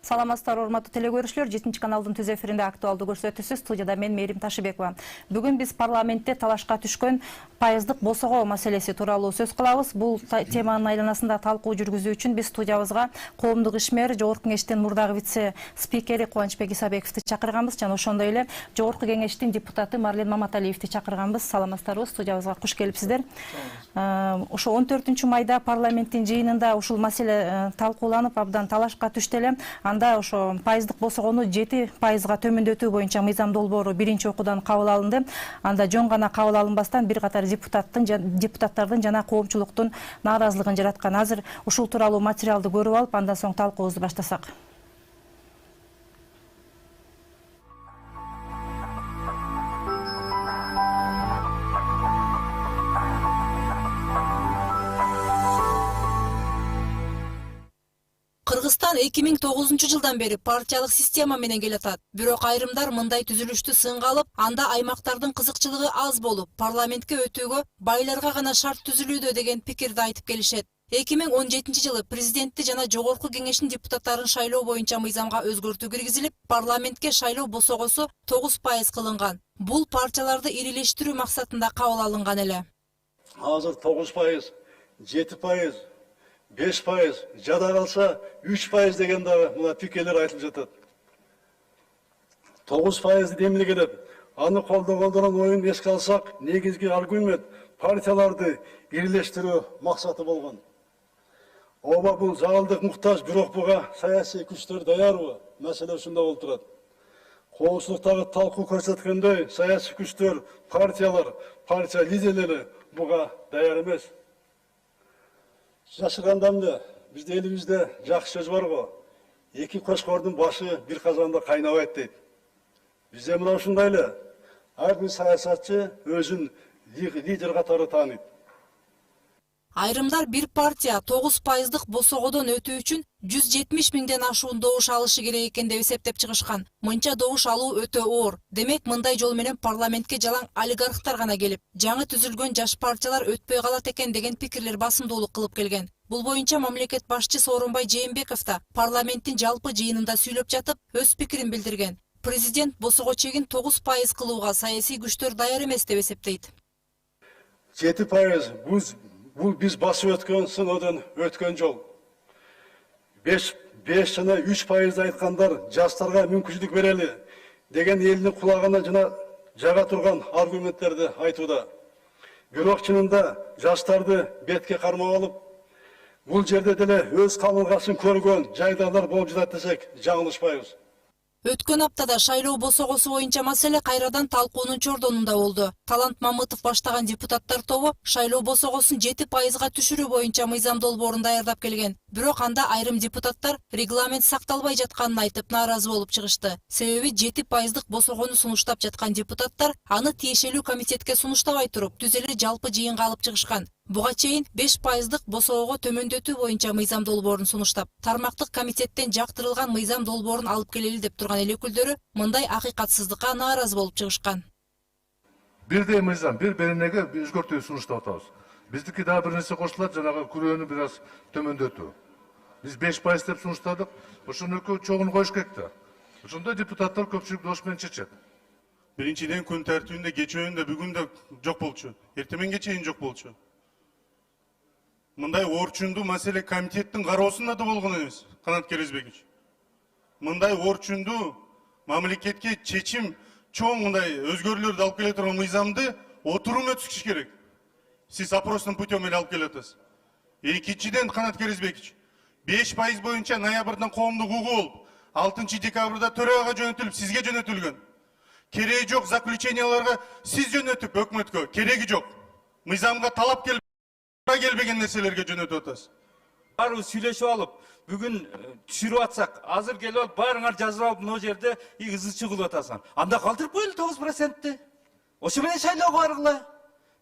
Саламатсыздар, урматтуу телекөрүүчүлөр, 7 каналдын түз эфиринде актуалдуу көрсөтүүсү, студияда мен Мээрим Ташыбекова. Бүгүн биз парламентте талашка түшкөн пайыздык босого маселеси тууралуу сөз кылабыз. Бул теманын айланасында талкуу жүргүзүү үчүн биз студиябызга коомдук ишмер, Жогорку кеңештин мурдагы вице спикери Кубанычбек Исабековду чакырганбыз жана ошондой эле Жогорку кеңештин депутаты Марлен Маматалиевди чакырганбыз. Саламатсыздарбы, студиябызга куш келипсиздер. Ошо 14-майда парламенттин жыйынында ушул маселе талкууланып, абдан талашка түштү эле. Анда ошо пайыздык босогону 7%га төмөндөтүү боюнча мыйзам долбоору биринчи окуудан кабыл алынды. Анда жөн гана кабыл алынбастан бир катар депутаттардын жана коомчулуктун нааразылыгын жараткан. Азыр ушул тууралуу материалды көрүп алып, андан соң талкуубузду баштасак. Кыргызстан 2009 жылдан бери партиялык система менен келатат. Бирок айрымдар мындай түзүлүштү сынга алып, анда аймактардын кызыкчылыгы аз болуп, парламентке өтүүгө байларга гана шарт түзүлүүдө деген пикирди айтып келишет. 2017 жылы президентти жана Жогорку кеңештин депутаттарын шайлоо боюнча мыйзамга өзгөртүү киргизилип, парламентке шайлоо босогосу 9% кылынган. Бул партияларды ирилештирүү максатында кабыл алынган эле. Азыр 9%, 7%, 5%, жада калса 3% деген дагы мына пикирлер айтылып жатат. 9% демиле келет. Аны колдогондордун оюн эске алсак, негизги аргумент партияларды ирилештирүү максаты болгон. Оба бул загалдык муктаж, бирок буга саясий күчтөр даярбы? Маселе ушунда болуп турат. Коомчулуктагы талкуу көрсөткөндөй, саясий күчтөр, партиялар, партия лидерлери буга даяр эмес. Жашыргандан да бизде элибизде жакшы сөз бар го. Эки кошкордун башы бир казанда кайнабайт дейт. Бизде мына ушундай эле. Ар бир саясатчы өзүн лидер катары тааныйт. Айрымдар бир партия 9%дык босогодон өтүү үчүн 170 миңден ашуун добуш алышы керек экен деп эсептеп чыгышкан. Мынча добуш алуу өтө оор. Демек, мындай жол менен парламентке жалаң олигархтар гана келип, жаңы түзүлгөн жаш партиялар өтпөй калат экен деген пикирлер басымдуулук кылып келген. Бул боюнча мамлекет башчысы Сооронбай Жээнбеков да парламенттин жалпы жыйынында сүйлөп жатып, өз пикирин билдирген. Президент босого чегин 9% кылууга саясий күчтөр даяр эмес деп эсептейт. 7% бул биз басып өткөн сыноодан өткөн жол. 5 жана 3% айткандар жаштарга мүмкүнчүлүк берели деген элдин кулагына жана жага турган аргументтерди айтууда. Бирок чынында жаштарды бетке кармап алып, бул жерде деле өз камылгасын көргөн жайдарлар болуп жатат десек жаңылышпайбыз. Өткөн аптада шайлоо босогосу боюнча маселе кайрадан талкуунун чордонунда болду. Талант Мамытов баштаган депутаттар тобу шайлоо босогосун 7%га түшүрүү боюнча мыйзам долбоорун даярдап келген. Бирок анда айрым депутаттар регламент сакталбай жатканын айтып нааразы болуп чыгышты. Себеби 7%дык босогону сунуштап жаткан депутаттар аны тиешелүү комитетке сунуштабай туруп, түз эле жалпы жыйынга алып чыгышкан. Буга чейин 5%дык босогого төмөндөтүү боюнча мыйзам долбоорун сунуштап, тармактык комитеттен жактырылган мыйзам долбоорун алып келели деп турган эл өкүлдөрү мындай акыйкатсыздыкка нааразы болуп чыгышкан. Бирдей мыйзам, бир-бирине өзгөртүү сунуштап атабыз. Биздики дагы бир нерсе кошулат, жанагы күрөөнү бир аз төмөндөтүү. Биз 5% деп сунуштадык, ошону экөө чогун коюш керек да. Ошондо депутаттар көпчүлүк добуш менен чечет. Биринчиден күн тартибинде кечөөндө бүгүн да жок болчу. Эртеменге чейин жок болчу. Мындай орчундуу маселе комитеттин кароосунда да болгон эмес, Канат Керезбекович. Мындай орчундуу мамлекетке чечим чоң мындай өзгөрүүлөрдү алып келе турган мыйзамды отурум өткүзүш керек. Сиз опросный путем эле алып келатасыз. Экинчиден, Канат Керезбекович, 5% боюнча ноябрдан коомдук угуу болуп, 6 декабрда төрага жөнөтүлүп, сизге жөнөтүлгөн. Кереги жок заключенияларга сиз жөнөтүп өкмөткө, кереги жок. Мыйзамга талап келбеген нерселерге жөнөтүп атасыз. Баары сүйлөшүп алып, бүгүн түшүрүп атсак, азыр келип алып, баарыңар жазып алып, мына жерде ызы-чуу кылып атасың. Анда калтырып коелу 9%-ти. Ошо менен шайлоого баргыла.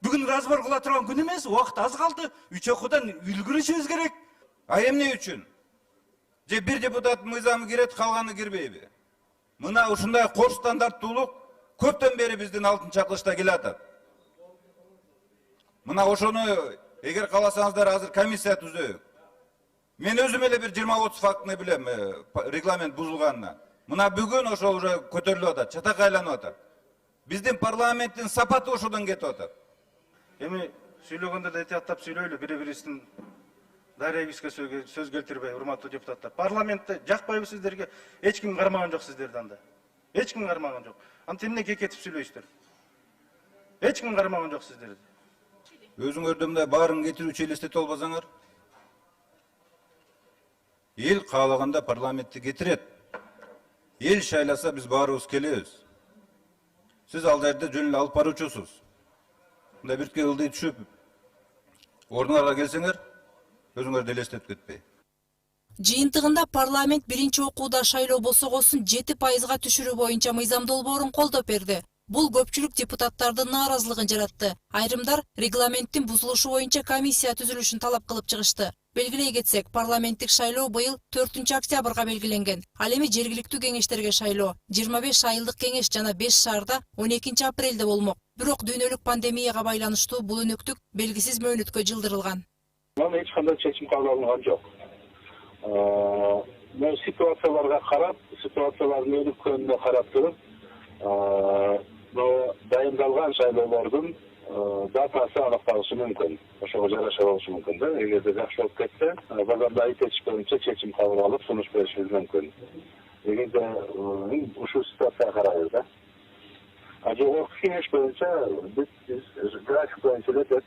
Бүгүн разбор кыла турган күн эмес, убакыт аз калды. 3 окуудан үлгүрүшүбүз керек. А эмне үчүн? Же бир депутат мыйзамы кирет, калганы кирбейби? Мына ушундай кор стандарттуулук көптөн бери биздин алтын чакылышта келатат. Мына ошону эгер кааласаңыздар азыр комиссия түзөйүк. Мен өзüm эле bir 20-30 фактыны билем, регламент бузулганына. Мына бүгүн ошол уже көтөрүлүп атат, чатак айланып атат. Биздин парламенттин сапаты ошодон кетип атат. Эми сүйлөгөндө да этияттап сүйлөйлү, бири-бирибиздин дарегибизге сөз келтирбей, урматтуу депутаттар. Парламентте жакпайбы сиздерге? Эч ким кармаган жок сиздерди анда. Эч ким кармаган жок. Антип эмне кекетип сүйлөйсүздөр? Эч ким кармаган жок сиздерди. Өзүңөрдө мындай баарын кетирүүчү элестетип албасаңар. Эл каалаганда парламентти кетирет. Эл шайласа биз баарыбыз келебиз. Сиз ал жерде жөн эле алып баруучусуз. Мындай биртке ылдый түшүп, ордуңарга келсеңер, өзүңөрдү элестетип кетпей. Жыйынтыгында парламент биринчи окууда шайлоо босогосун 7%га түшүрүү боюнча мыйзам долбоорун колдоп берди. Бул көпчүлүк депутаттардын нааразылыгын жаратты. Айрымдар регламенттин бузулушу боюнча комиссия түзүлүшүн талап кылып чыгышты. Белгилей кетсек, парламенттик шайлоо быйыл 4-октябрга белгиленген. Ал эми жергиликтүү кеңештерге шайлоо 25 айылдык кеңеш жана 5 шаарда 12-апрелде болмок. Бирок дүйнөлүк пандемияга байланыштуу бул өнөктүк белгисиз мөөнөткө жылдырылган. Мына эч кандай чечим кабыл алынган жок. Мен ситуацияларга карап, ситуациялардын өнүккөнүнө карап туруп, дайындалган шайлоолордун датасы аныкталышы мүмкүн. Ошого жараша болушу мүмкүн да. Эгерде жакшы болуп кетсе, базарда айтыш боюнча чечим кабыл алып, сунуш беришибиз мүмкүн. Эгерде ушул ситуацияга карайбыз да. Жогорку кеңеш боюнча биз график боюнча эле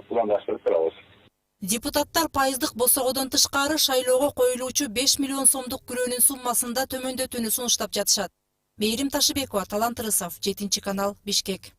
пландаштырып турабыз. Депутаттар пайыздык босогодон тышкары шайлоого коюлуучу 5 миллион сомдук күрөөнүн суммасында төмөндөтүүнү сунуштап жатышат. Мээрим Ташыбекова, Талант Рысов, 7-канал, Бишкек.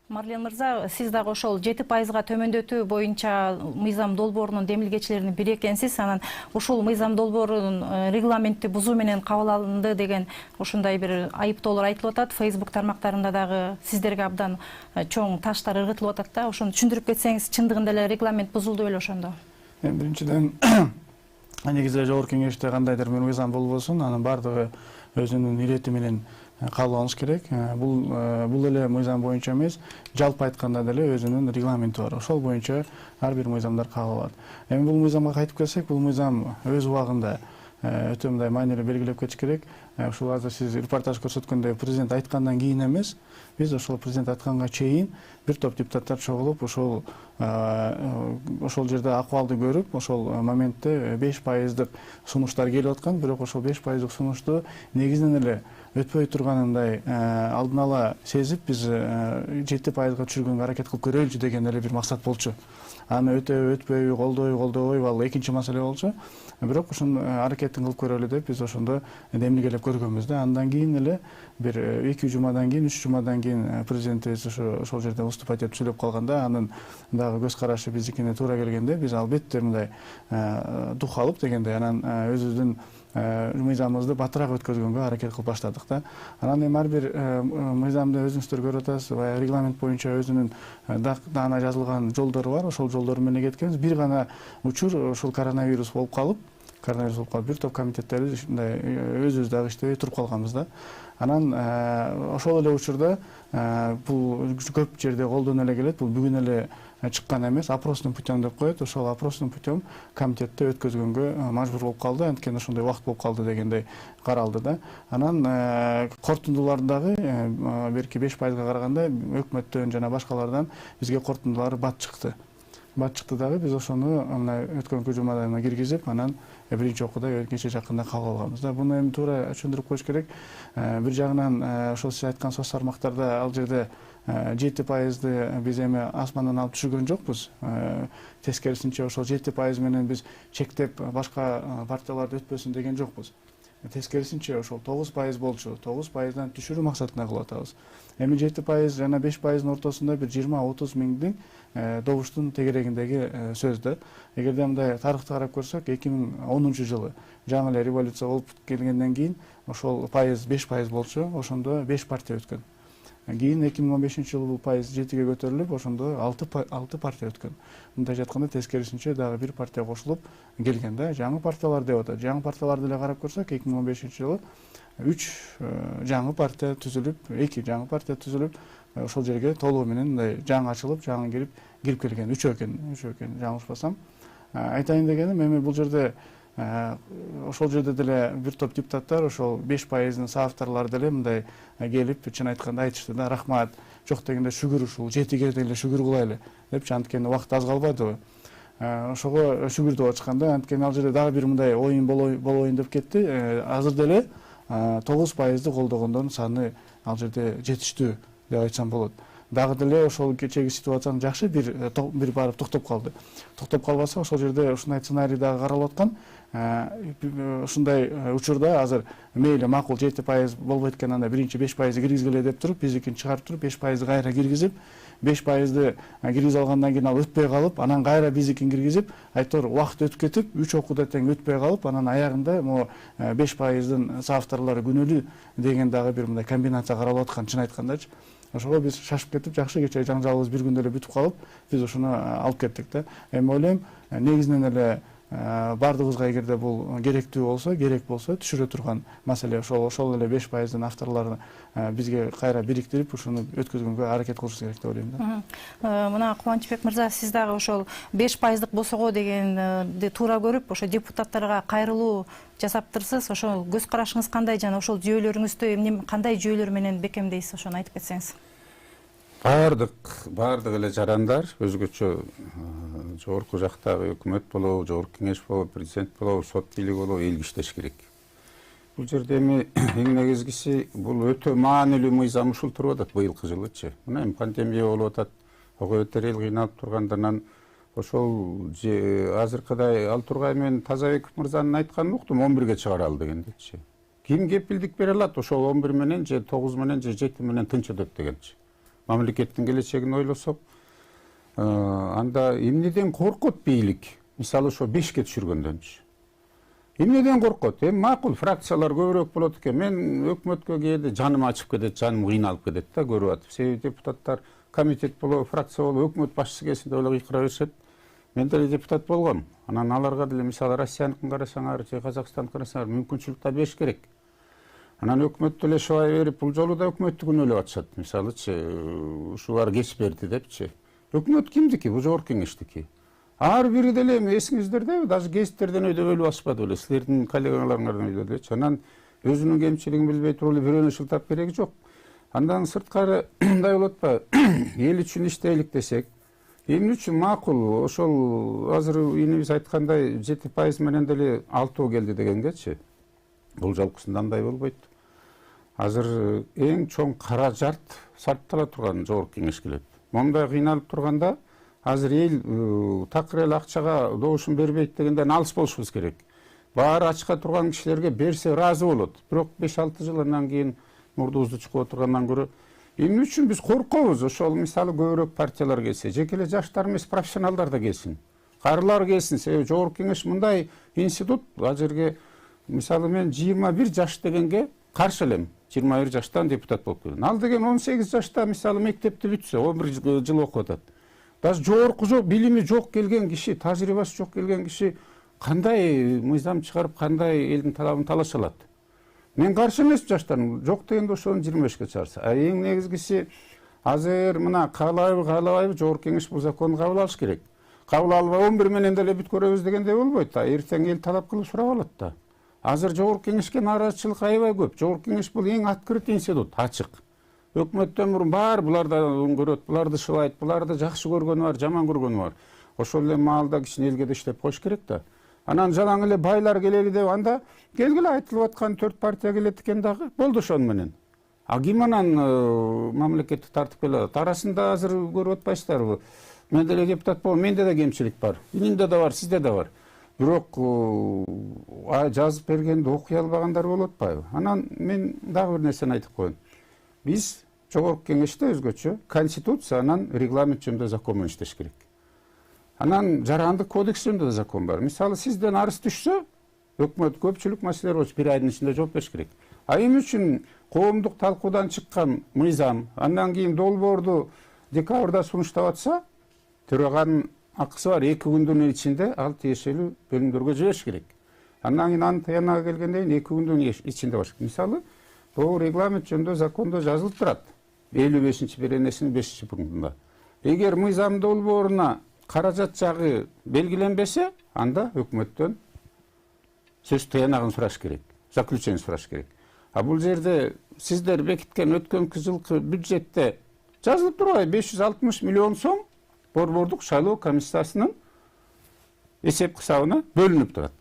Марлен мырза, сиз дагы ошол 7%га төмөндөтүү боюнча мыйзам долбоорунун демилгечилеринин бири экенсиз. Анан ушул мыйзам долбоорунун регламентти бузуу менен кабыл алынды деген ушундай бир айыптоолор айтылып атат. Facebook тармактарында дагы сиздерге абдан чоң таштар ыргытылып атат да. Ошону түшүндүрүп кетсеңиз, чындыгында эле регламент бузулду беле ошондо? Биринчиден, негизи жогорку кеңеште кандайдыр бир мыйзам болбосун, анын баардыгы өзүнүн ирети менен кабыл алыныш керек. Бул эле мыйзам боюнча эмес, жалпы айтканда деле өзүнүн регламенти бар. Ошол боюнча ар бир мыйзамдар кабыл алат. Эми бул мыйзамга кайтып келсек, бул мыйзам өз убагында өтө мындай маанилүү белгилеп кетиш керек. Ушул азыр сиз репортаж көрсөткөндөй президент айткандан кийин эмес, биз ошол президент айтканга чейин бир топ депутаттар чогулуп, ошол жерде акыбалды көрүп, ошол моментте 5%дык сунуштар келип аткан, бирок ошол 5%дык сунушту негизинен эле өтпөй турганындай алдын ала сезип, биз 7%га түшүргөнгө аракет кылып көрөлүчү деген эле бир максат болчу. Аны өтпөйбү, колдойбу, ал экинчи маселе болчу. Бирок ушун аракетин кылып көрөлү деп биз ошондо демилгелеп көргөнбүз да. Андан кийин эле бир 2 жумадан кийин, 3 жумадан кийин президентибиз ошол жерде выступать этип сүйлөп калганда, анын дагы көз карашы биздикине туура келгенде, биз албетте мындай дух алып дегендей, анан өзүбүздүн мыйзамыбызды батыраак өткөзгөнгө аракет кылып баштадык да. Анан эми ар бир мыйзамды өзүңүздөр көрүп атасыз, регламент боюнча өзүнүн даана жазылган жолдору бар. Ошол жолдор менен кеткенбиз. Бир гана учур ошол коронавирус болуп калып, бир топ комитеттерибиз ушундай өзүбүз дагы иштебей туруп калганбыз да. Анан ошол эле учурда бул көп жерде колдоно эле келет. Бул бүгүн эле чыккан эмес, опросный путем деп коет. Ошол опросный путем комитетте өткөзгөнгө мажбур болуп калды. Анткени ошондой убакыт болуп калды дегендей каралды да. Анан корутундулардагы берки 5%га караганда өкмөттөн жана башкалардан бизге корутундулары бат чыкты. Дагы биз ошону мына өткөнкү жумада киргизип, анан биринчи окууда кече жакында кабыл алганбыз да. Буну эми туура түшүндүрүп коюш керек. Бир жагынан ошол сиз айткан соц тармактарда ал жерде 7%ды биз эми асмандан алып түшүргөн жокпуз. Тескерисинче ошол 7% менен биз чектеп башка партияларды өтпөсүн деген жокпуз. Тескерисинче ошол 9% болчу. 9%дан түшүрүү максатында кылып атабыз. Эми 7% жана 5%дын ортосунда бир 20-30 миңдин добуштун тегерегиндеги сөз да. Эгерде мындай тарыхты карап көрсөк, 2010-жылы жаңы эле революция болуп келгенден кийин ошол пайыз 5% болчу. Ошондо 5 партия өткөн. Кийин 2015 жылы бул пайыз 7-ге көтөрүлүп, ошондо 6 партия өткөн. Мындай жатканда тескерисинче дагы бир партия кошулуп келген да. Жаңы партиялар деп атат. Жаңы партияларды деле карап көрсөк, 2015 жылы 3 жаңы партия түзүлүп, 2 жаңы партия түзүлүп, ошол жерге толугу менен мындай жаңы ачылып, жаңы кирип келген. 3 экен, жаңылышпасам. Айтайын дегеним, эми бул жерде ошол жерде деле бир топ депутаттар ошол 5%-ын соавторлору деле мындай келип, чын айтканда айтышты да, рахмат, жок дегенде шүгүр ушул 7-ге деле шүгүр кылайлы депчи, анткени убакыт аз калбадыбы. Ошого шүгүр деп атышканда, анткени ал жерде дагы бир мындай оюн болоюн деп кетти. Азыр деле 9%-ды колдогондордун саны ал жерде жетиштүү деп айтсам болот. Дагы деле ошол кечеги ситуациянын жакшы бир барып токтоп калды. Токтоп калбаса, ошол жерде ушундай сценарий дагы каралып аткан. Ушундай учурда азыр мейли макул 7% болбойт экен, анда биринчи 5% киргизгиле деп туруп, биздикин чыгарып туруп, 5%-ды кайра киргизип, 5%-ды киргизе алгандан кийин ал өтпөй калып, анан кайра биздикин киргизип, айтор убакыт өтүп кетип, 3 окууда тең өтпөй калып, анан аягында могу 5%-дын соавторлору күнөөлүү деген дагы бир мындай комбинация каралып аткан, чын айткандачы. Ошого биз шашып кетип, жакшы кечээ жаңжалыбыз бир күндө эле бүтүп калып, биз ушуну алып кеттик да. Эми ойлойм, негизинен эле бардыгыбызга эгерде бул керек болсо түшүрө турган маселе ошол эле 5%-дын авторлорун бизге кайра бириктирип, ушуну өткөзгөнгө аракет кылышыбыз керек деп ойлойм да. Мына Кубанычбек мырза, сиз дагы ошол 5%-дык босого дегенди туура көрүп, ошо депутаттарга кайрылуу жасаптырсыз. Ошол көз карашыңыз кандай жана ошол жүйөлөрүңүздү кандай жүйөлөр менен бекемдейсиз, ошону айтып кетсеңиз. Бардык эле жарандар өзгөчө жогорку жактагы өкмөт болобу, жогорку кеңеш болобу, президент болобу, сот бийлиги болобу элге иштеш керек. Бул жерде эми эң негизгиси бул өтө маанилүү мыйзам ушул туруп атат быйылкы жылычы. Мына эми пандемия болуп атат, ого өтө эл кыйналып тургандан ошол азыркыдай ал тургай мен Тазабеков мырзанын айтканын уктум, 11-ге чыгаралы дегендечи. Ким кепилдик бере алат ошол 11 менен же 9 менен же 7 менен тынч өтөт дегенчи. Мамлекеттин келечегин ойлосок, анда эмнеден коркот бийлик? Мисалы ошо 5-ке түшүргөндөнчү. Эмнеден коркот? Эми макул фракциялар көбүрөөк болот экен. Мен өкмөткө кээде жаным ачып кетет, жаным кыйналып кетет да көрүп атып. Себеби депутаттар комитет болобу, фракция болобу, өкмөт башчысы келсин деп эле кыйкыра беришет. Мен деле депутат болгом. Анан аларга деле мисалы Россияныкын карасаңар, же Казакстандыкын карасаңар, мүмкүнчүлүк да бериш керек. Анан өкмөт деле шабай берип, бул жолу да өкмөттү күнөөлөп атышат. Мисалычы, ушулар кеч берди депчи. Өкмөт кимдики? Бул жогорку кеңештики. Ар бири деле эми эсиңиздердеби, даже гезиттерден өйдө бөлүп алышпады беле, силердин коллегаларыңардан өйдө делечи. Анан өзүнүн кемчилигин билбей туруп эле бирөөнү шылтап кереги жок. Андан сырткары мындай болот атпайбы? Эл үчүн иштейлик десек, эмне үчүн макул ошол азыр инибиз айткандай 7% менен деле 6 келди дегенгечи. Бул жалпысында андай болбойт. Азыр эң чоң каражат сарптала турган жогорку кеңеш келет. Мондай кыйналып турганда азыр эл такыр эле акчага добушун бербейт дегенден алыс болушубуз керек. Баары ачка турган кишилерге берсе ыраазы болот. Бирок 5-6 жыл андан кийин мурдубузду чукуп отургандан көрө эмне үчүн биз коркобуз? Ошол мисалы көбүрөөк партиялар келсе, жеке эле жаштар эмес профессионалдар да келсин. Карылар келсин, себеби жогорку кеңеш мындай институт. Ал жерге мисалы мен 21 жаш дегенге каршы элем. 21 жаштан депутат болуп келген. Ал деген 18 жашта мисалы мектепти бүтсө, 11 жыл окуп атат. Даже жогорку билими жок келген киши, тажрыйбасы жок келген киши кандай мыйзам чыгарып, кандай элдин талабын талаша алат? Мен каршы эмес жаштан, жок дегенде ошону 25-ке чыгарса. Эң негизгиси азыр мына каалабайбы жогорку кеңеш бул законду кабыл алыш керек. Кабыл албай 11 менен деле бүт көрөбүз дегенде болбойт да. Эртең эл талап кылып сурап алат да. Азыр жогорку кеңешке нааразычылык аябай көп. Жогорку кеңеш бул эң открыт институт, ачык. Өкмөттөн мурун баары буларда көрөт, буларды шылайт, буларды жакшы көргөнү бар, жаман көргөнү бар. Ошол эле маалда кичине элге да иштеп коюш керек да. Анан жалаң эле байлар келели деп анда келгиле айтылып аткан 4 партия келет экен дагы. Болду ошону менен. А ким анан мамлекетти тартып келе алат? Арасында азыр көрүп атпайсыздарбы? Мен деле депутат болом, менде да кемчилик бар. Ининде да бар, сизде да бар. Бирок жазып бергенди окуй албагандар болуп атпайбы? Анан мен дагы бир нерсени айтып коеюн. Биз жогорку кеңеште өзгөчө конституция, анан регламент жөнүндө закон менен иштеш керек. Анан жарандык кодекс жөнүндө да закон бар. Мисалы сизден арыз түшсө, өкмөт көпчүлүк маселелер боюнча 1 айдын ичинде жооп бериш керек. Эми үчүн коомдук талкуудан чыккан мыйзам, андан кийин долбоорду декабрда сунуштап атса, төраганын акысы бар 2 күндүн ичинде ал тиешелүү бөлүмдөргө жибериш керек. Андан кийин анын таянага келгенден кийин 2 күндүн ичинде баш. Мисалы, бул регламент жөнүндө закондо жазылып турат. 55-беренесинин 5-пунктунда. Эгер мыйзам долбооруна каражат жагы белгиленбесе, анда өкмөттөн сөз таянагын сураш керек, заключение сураш керек. А бул жерде сиздер бекиткен өткөнкү жылкы бюджетте жазылып турбайбы 560 миллион сом борбордук шайлоо комиссиясынын эсеп кысабына бөлүнүп турат.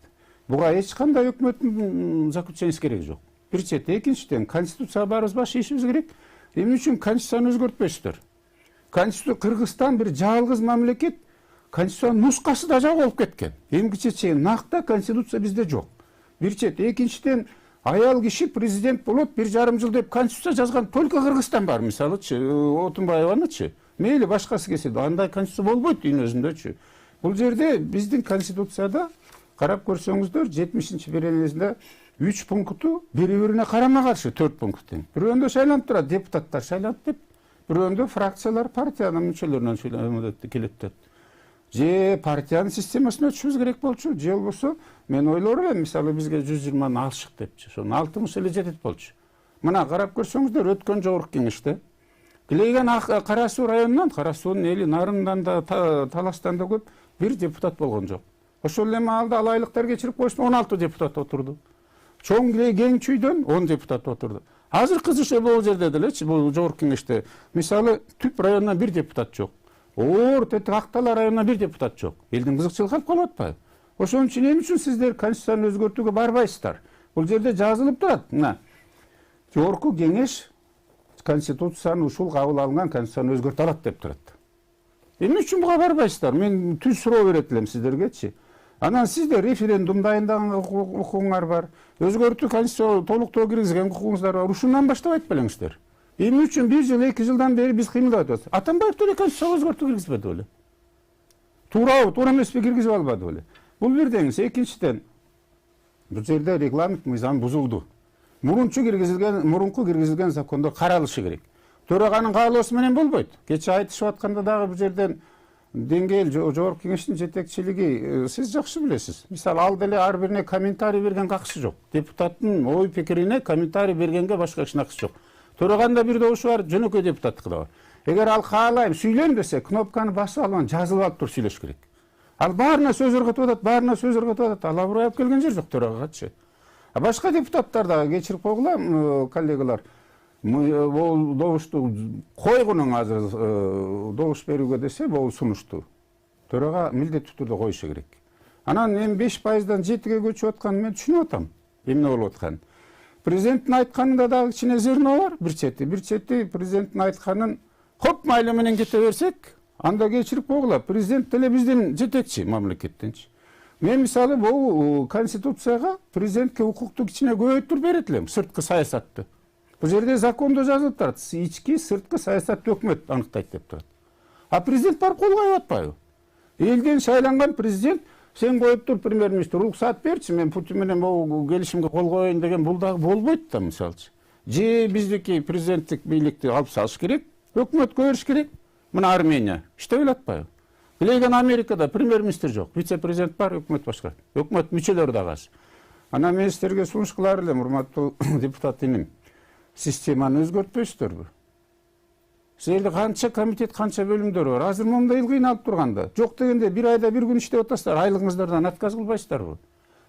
Буга эч кандай өкмөттүн заключениеси кереги жок. Бир чети, экинчиден конституцияга баарыбыз баш ийишибиз керек. Эмне үчүн конституцияны өзгөртпөйсүздөр? Конституция Кыргызстан бир жалгыз мамлекет, конституциянын нускасы да жоголуп кеткен. Эмгиче чейин накта конституция бизде жок. Бир чети, экинчиден аял киши президент болот 1,5 жыл деп конституция жазган только Кыргызстан бар, мисалычы, Отунбаеванычы. Мейли башкасы келсе да андай конституция болбойт үйүн өзүндөчү. Бул жерде биздин конституцияда карап көрсөңүздөр 70-беренесинде 3 пункту бири-бирине карама каршы 4 пункттын. Бирөөндө шайланып турат, депутаттар шайланып деп, бирөөндө фракциялар партиянын мүчөлөрүнөн шайланып келет деп. Же партиянын системасына өтүшүбүз керек болчу, же болбосо мен ойлор элем, мисалы бизге 120-ны алышык депчи. Ошону 60 эле жетет болчу. Мына карап көрсөңүздөр өткөн жогорку кеңеште Килейген Кара Суу районунан, Кара Суунун эли Нарындан да Таластан да көп бир депутат болгон жок. Ошол эле маалда алайлыктар кечирип коюшту, 16 депутат отурду. Чоң Кең Чүйдөн 10 депутат отурду. Азыр кызышы бул жерде делечи, бул жогорку кеңеште мисалы Түп районунан бир депутат жок. Оор Актала районунан бир депутат жок. Элдин кызыкчылыгы калып калып атпайбы? Ошон үчүн эмне үчүн сиздер конституцияны өзгөртүүгө барбайсыздар? Бул жерде жазылып турат. Мына жогорку кеңеш конституцияны ушул кабыл алынган конституцияны өзгөртө алат деп турат. Эмне үчүн буга барбайсыздар? Мен түз суроо берет элем сиздергечи. Анан сиздер референдум дайындаган укугуңар бар. Өзгөртүү конституцияны толуктоо киргизген укугуңуздар бар. Ушундан баштабайт белеңиздер. Эмне үчүн 1 жыл 2 жылдан бери биз кыймылдап атабыз? Атамбаев деле конституцияга өзгөртүү киргизбеди беле? Туурабы, туура эмеспи киргизип албады беле? Бул бир деңиз. Экинчиден, бул жерде регламент мыйзам бузулду. Мурунку киргизилген закондор каралышы керек. Төраганын каалоосу менен болбойт. Кече айтышып атканда дагы бул жерден деңгээл жогорку кеңештин жетекчилиги сиз жакшы билесиз. Мисалы ал деле ар бирине комментарий берген акысы жок. Депутаттын ой пикирине комментарий бергенге башка эч акысы жок. Төраганда бир добушу бар, жөнөкөй депутаттыкы да бар. Эгер ал каалайм сүйлөйм десе, кнопканы басып алып жазып алып туруп сүйлөш керек. Ал баарына сөз ыргытып атат, Ал аброй келген жер жок төрагачы. А башка депутаттар дагы кечирип койгула, коллегалар. Бул добушту койгунуң азыр добуш берүүгө десе, бул сунушту төрага милдеттүү түрдө коюшу керек. Анан эми 5%дан 7-ге көчүп атканын мен түшүнүп атам. Эмне болуп атканын. Президенттин айтканында дагы кичине зерно бар, бир чети президенттин айтканын хоп майла менен кете берсек, анда кечирип койгула. Президент деле биздин жетекчи мамлекеттинчи. Мен мисалы бул конституцияга президентке укукту кичине көбөйтүп берет элем, сырткы саясатты. Бул жерде закондо жазылып турат, ички сырткы саясатты өкмөт аныктайт деп турат. А президент барып кол коюп атпайбы? Элден шайланган президент сен коюп тур, премьер-министр, уруксат берчи, мен Путин менен бул келишимге кол коеюн деген бул дагы болбойт да, мисалчы. Же биздики президенттик бийликти алып салыш керек, өкмөткө бериш керек. Мына Армения иштеп атпайбы? Билеген Америкада премьер-министр жок, вице-президент бар, өкмөт башкарат. Өкмөт мүчөлөрү дагы аз. Анан мен сиздерге сунуш кылар элем, урматтуу депутат иним. Системаны өзгөртпөйсүздөрбү? Силерде канча комитет, канча бөлүмдөр бар. Азыр момундай ыл кыйналып турганда, жок дегенде бир айда бир күн иштеп атасыздар, айлыгыңыздардан отказ кылбайсыздарбы?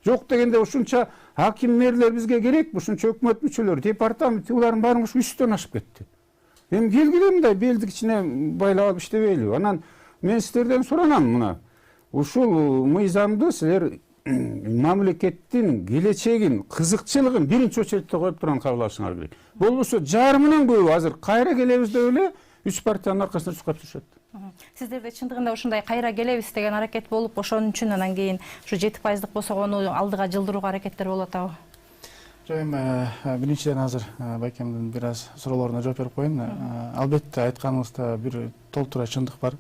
Жок дегенде ушунча аким мэрлер бизге керек, ушунча өкмөт мүчөлөрү, департамент, улардын баарын ушу 100төн ашып кетти. Эми келгиле мындай белди кичине байлап алып иштебейли. Анан мен силерден суранам, мына ушул мыйзамды силер мамлекеттин келечегин, кызыкчылыгын биринчи очередте коюп турган кабыл алышыңар керек. Болбосо жарымынан көбү азыр кайра келебиз деп эле 3 партиянын аркасына чукап түшөт. Сиздерде чындыгында ушундай кайра келебиз деген аракет болуп, ошон үчүн анан кийин ушу 7% босогону алдыга жылдырууга аракеттер болуп атабы? Жок, эми биринчиден азыр байкемдин бир аз суроолоруна жооп берип коеюн. Албетте айтканыңызда бир толтура чындык бар.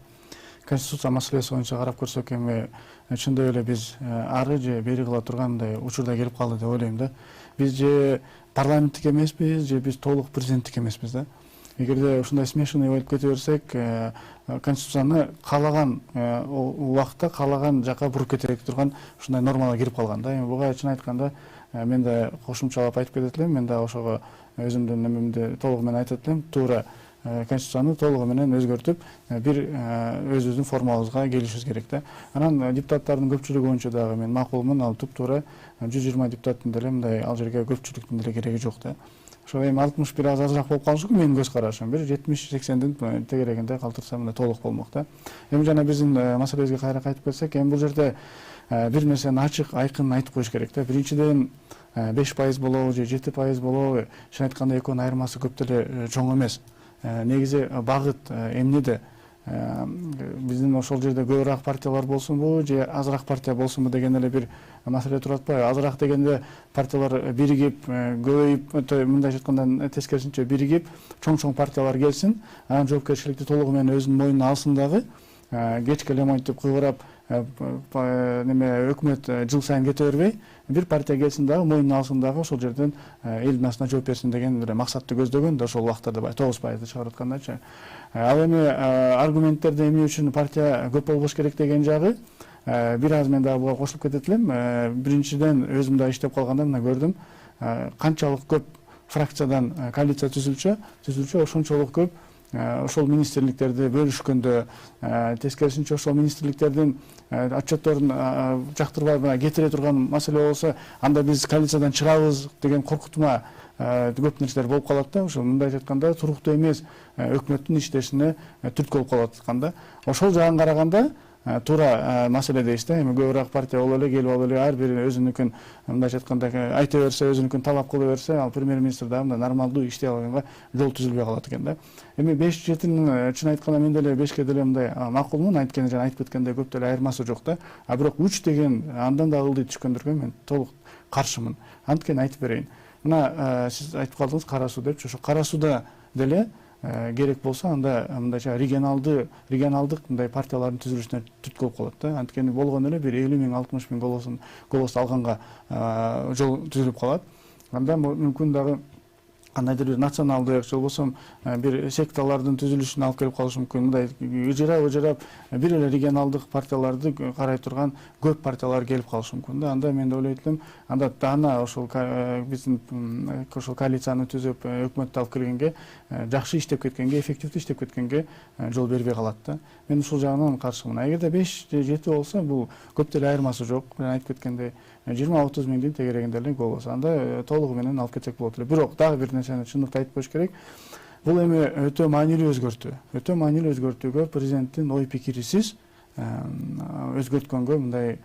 Конституция маселеси боюнча карап көрсөк эми чындап эле биз ары же бери кыла тургандай учурда келип калды деп ойлойм да. Биз же парламенттик эмеспиз же биз толук президенттик эмеспиз да. Эгерде ушундай смешанный болуп кете берсек, конституцияны каалаган убакытта каалаган жака буруп кете турган ушундай нормалар кирип калган да. Эми буга чын айтканда мен да кошумчалап айтып кетет элем, мен да ошого өзүмдүн эмемди толугу менен айтат элем, туура конституцияны толугу менен өзгөртүп, бир өзүбүздүн формабызга келишибиз керек да. Анан депутаттардын көпчүлүгү боюнча дагы мен макулмун, ал туп-туура 120 депутаттын деле мындай ал жерге көпчүлүктүн деле кереги жок да. Ошо эми 60 бир азыраак болуп калышы менин көз карашым. Бир 70-80дин тегерегинде калтырса мындай толук болмок да. Эми жана биздин маселебизге кайра кайтып келсек, эми бул жерде бир нерсени ачык, айкын айтып коюш керек да. Биринчиден 5% болобу же 7% болобу, чын айтканда экөөнүн айырмасы көп деле чоң эмес. Негизи багыт эмнеде? Биздин ошол жерде көбүрөөк партиялар болсунбу же азыраак партия болсунбу деген эле бир маселе турат атпайбы? Азыраак дегенде партиялар биригип, көбөйүп, мындайча айтканда тескерисинче биригип, чоң партиялар келсин, анан жоопкерчиликти толугу менен өзүнүн мойнуна алсын дагы, кечке эле монтип кыйгырап неме өкмөт жыл сайын кете бербей, бир партия келсин дагы, мойнуна алсын дагы, ошол жерден элдин астына жооп берсин деген бир максатты көздөгөн да ошол убактарда 9% чыгарып аткандачы. Ал эми аргументтерди эмне үчүн партия көп болбош керек деген жагы бир аз мен дагы буга кошулуп кетет элем. Биринчиден өзүм да иштеп калганда мына көрдүм, канчалык көп фракциядан коалиция түзүлчү, ошончолук көп ошол министрликтерди бөлүшкөндө, тескерисинче ошол министрликтердин отчетторун жактырбай кетире турган маселе болсо, анда биз коалициядан чыгабыз деген коркутма көп нерселер болуп калат да. Ошо мындайча айтканда туруктуу эмес өкмөттүн иштешине түрткү болуп калып атканда, ошол жагын караганда туура маселе дейсиз да. Эми көбүрөөк партия болуп эле келип алып эле ар бири өзүнүкүн мындайча айтканда айта берсе, өзүнүкүн талап кыла берсе, ал премьер-министр дагы мындай нормалдуу иштей алганга жол түзүлбөй калат экен да. Эми 5-7 чын айтканда мен деле 5ке деле мындай макулмун, анткени жана айтып кеткендей көп деле айырмасы жок да. А бирок 3 деген андан да ылдый түшкөндөргө мен толук каршымын. Анткени айтып берейин. Мына сиз айтып калдыңыз кара суу депчи, ошо кара сууда деле керек болсо анда мындайча регионалдык мындай партиялардын түзүлүшүнө түрткү болуп калат да. Анткени болгону эле бир 50 000 60 000 голос алганга жол түзүлүп калат. Анда мүмкүн дагы кандайдыр бир националдык же болбосо бир секталардын түзүлүшүнө алып келип калышы мүмкүн. Мындай ыжырап бир эле регионалдык партияларды карай турган көп партиялар келип калышы мүмкүн да. Анда мен ойлойт элем, анда аны ошол биздин ошол коалицияны түзүп өкмөттү алып келгенге, жакшы иштеп кеткенге, эффективдүү иштеп кеткенге жол бербей калат да. Мен ушул жагынан каршымын. Эгерде 5 же 7 болсо, бул көп деле айырмасы жок. Мен айтып кеткендей 20-30 миңдин тегерегинде эле гол болсо, анда толугу менен алып кетсек болот эле. Бирок дагы бир нерсени чындыкты айтып коюш керек. Бул эми өтө маанилүү өзгөртүү. Өтө маанилүү өзгөртүүгө президенттин ой пикирисиз өзгөрткөнгө мындай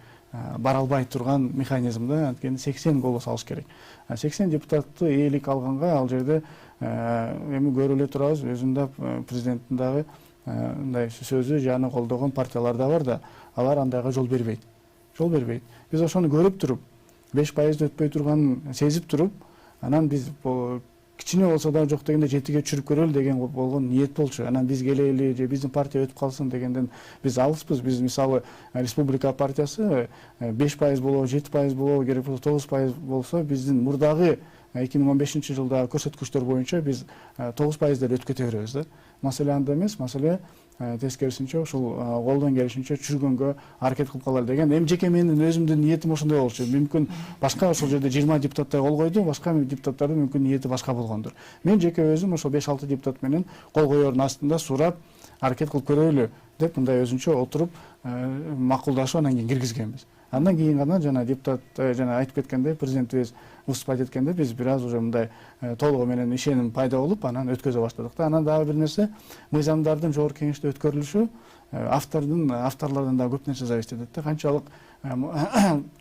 бара албай турган механизм да. Анткени 80 голос алыш керек. 80 депутатты ээлик алганга ал жерде эми көрүп эле турабыз, өзүндө президенттин дагы мындай сөзү жаны колдогон партиялар да бар да, алар андайга жол бербейт. Биз ошону көрүп туруп, 5% өтпөй турганын сезип туруп, анан биз кичине болсо да жок дегенде 7ге түшүрүп көрөлү деген болгон ниет болчу. Анан биз келели же биздин партия өтүп калсын дегенден биз алыспыз. Биз мисалы Республика партиясы 5% болобу, 7% болобу, керек болсо 9% болсо, биздин мурдагы 2015 жылдагы көрсөткүчтөр боюнча биз 9% деле өтүп кете беребиз да. Маселе анда эмес, маселе тескерисинче ошол колдон келишинче түшүргөнгө аракет кылып калалы деген. Эми жеке менин өзүмдүн ниетим ошондой болчу. Мүмкүн башка ошол жерде 20 депутаттай кол койду, башка депутаттардын мүмкүн ниети башка болгондур. Мен жеке өзүм ошол 5-6 депутат менен кол коердун астында сурап, аракет кылып көрөлү деп мындай өзүнчө отуруп макулдашып анан кийин киргизгенбиз. Андан кийин гана жана депутат жана айтып кеткендей, президентибиз выступать эткенде биз бир аз уже мындай толугу менен ишеним пайда болуп, анан өткөзө баштадык да. Анан дагы бир нерсе, мыйзамдардын жогорку кеңеште өткөрүлүшү авторлордон да көп нерсе зависит этет да. Канчалык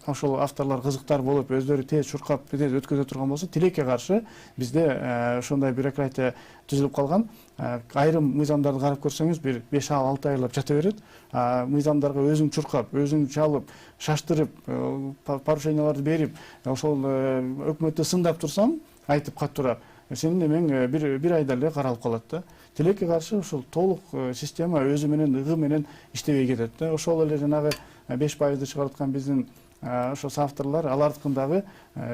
ошол авторлор кызыктар болуп, өздөрү тез чуркап, тез өткөзө турган болсо, тилекке каршы бизде ошондой бюрократия түзүлүп калган. Айрым мыйзамдарды карап көрсөңүз, бир 5-6 айлап жата берет. Мыйзамдарга өзүң чуркап, өзүң чалып, шаштырып, порученияларды берип, ошол өкмөттү сындап турсаң, айтып каттуураак, сенин эмең бир айда эле каралып калат да. Тилекке каршы ошол толук система өзү менен ыгы менен иштебей кетет да. Ошол эле жанагы 5%ды чыгарткан биздин ошо соавторлор, алардыкын дагы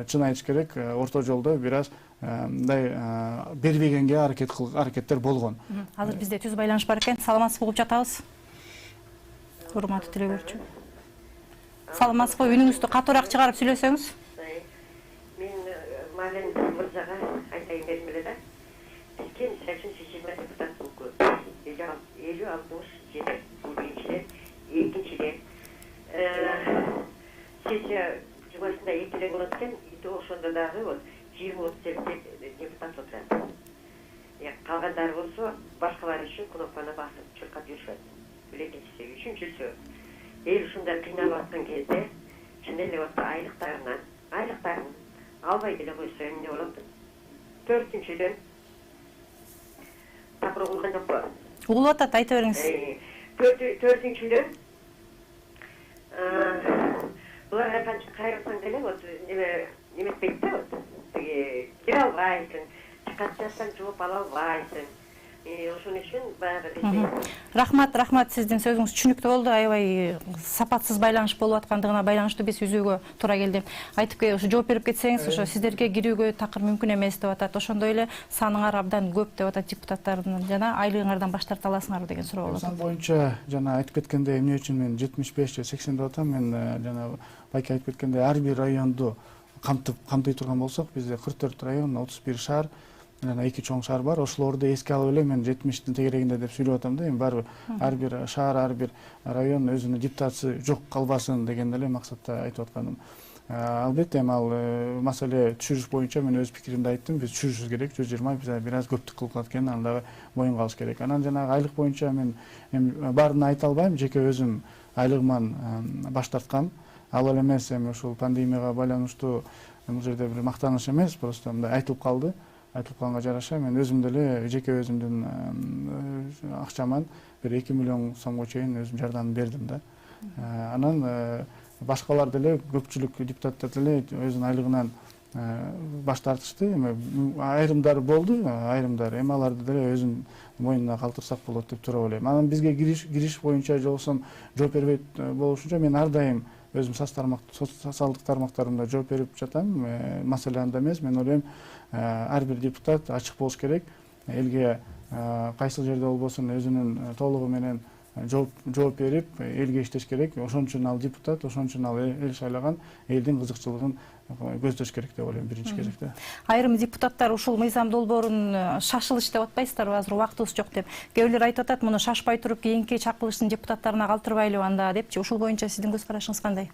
чын айтыш керек, орто жолдо бир аз мындай бербегенге аракеттер болгон. Азыр бизде түз байланыш бар экен. Саламатсызбы, угуп жатабыз. Урматтуу телегөрүүчү. Саламатсызбы, үнүңүздү катуураак чыгарып сүйлөсөңүз. Мен Марин мырзага айтайын дедим эле да. Сизге мисалы үчүн депутаттын көп. 50-60 бул биринчиден. Экинчиден сессия жумасында эртелең болот экен, ошондо дагы вот 20-30 депутат отурат. Калгандары болсо башкалар үчүн кнопканы басып чуркап жүрүшөт. Экинчиси, үчүнчүсү эл ушундай кыйналып аткан кезде чын эле айлыктарын албай деле койсо эмне болот? Төртүнчүдөн тапыр угулган жокпу? Угулуп атат, айта бериңиз. Төртүнчүдөн буларга канча кайрылсаң деле вот неметпейт да, вот тиги кире албайсың, чыккат жатсаң жооп ала албайсың. Ошон үчүн баягы Рахмат, сиздин сөзүңүз түшүнүктүү болду. Аябай сапатсыз байланыш болуп аткандыгына байланыштуу биз үзүүгө туура келди. Айтып ушу жооп берип кетсеңиз, ошо сиздерге кирүүгө такыр мүмкүн эмес деп атат. Ошондой эле саныңар абдан көп деп атат депутаттардын, жана айлыгыңардан баш тарта аласыңарбы деген суроо болот. Сан боюнча жана айтып кеткендей, эмне үчүн мен 75 же 80 деп атам, мен жана байке айтып кеткендей, ар бир районду камтый турган болсок, бизде 44 район, 31 шаар, жана 2 чоң шаар бар. Ошолорду эске алып эле мен 70-тин тегерегинде деп сүйлөп атам да. Эми барбыр ар бир шаар, ар бир район өзүнүн депутатысы жок калбасын деген эле максатта айтып атканым. Албетте эми ал маселе түшүрүш боюнча мен өз пикиримди айттым. Биз түшүрүшүбүз керек. 120 биз бир аз көптүк кылып калат экен, аны дагы моюнга алыш керек. Анан жанагы айлык боюнча мен баарын айта албайм. Жеке өзүм айлыгыман баш тарткам. Ал эле эмес, эми ушул пандемияга байланыштуу бул жерде бир мактаныш эмес, просто мындай айтылып калды. Айтылып калганга жараша мен өзүм деле жеке өзүмдүн акчаман бир 2 миллион сомго чейин өзүм жардам бердим да. Анан башкалар деле көпчүлүк депутаттар деле өзүнүн айлыгынан баш тартышты. Эми айрымдары болду, айрымдары. Эми аларды деле өзүнүн моюнуна калтырсак болот деп тура ойлойм. Анан бизге кириш боюнча жолсом жооп бербейт болушунча мен ар дайым өзүм социалдык тармактарымда жооп берип жатам. Маселе анда эмес. Мен ойлойм, ар бир депутат ачык болуш керек. Элге кайсы жерде болбосун өзүнүн толугу менен жооп берип, элге иштеш керек. Ошон үчүн ал депутат, ошон үчүн ал эл шайлаган, элдин кызыкчылыгын көздөш керек деп ойлойм биринчи кезекте. Айрым депутаттар ушул мыйзам долбоорун шашылыш деп атпайсыздарбы, азыр убактыбыз жок деп. Кээ бирлер айтып атат, муну шашпай туруп кийинки чакырылыштын депутаттарына калтырбайлы анда депчи. Ушул боюнча сиздин көз карашыңыз кандай?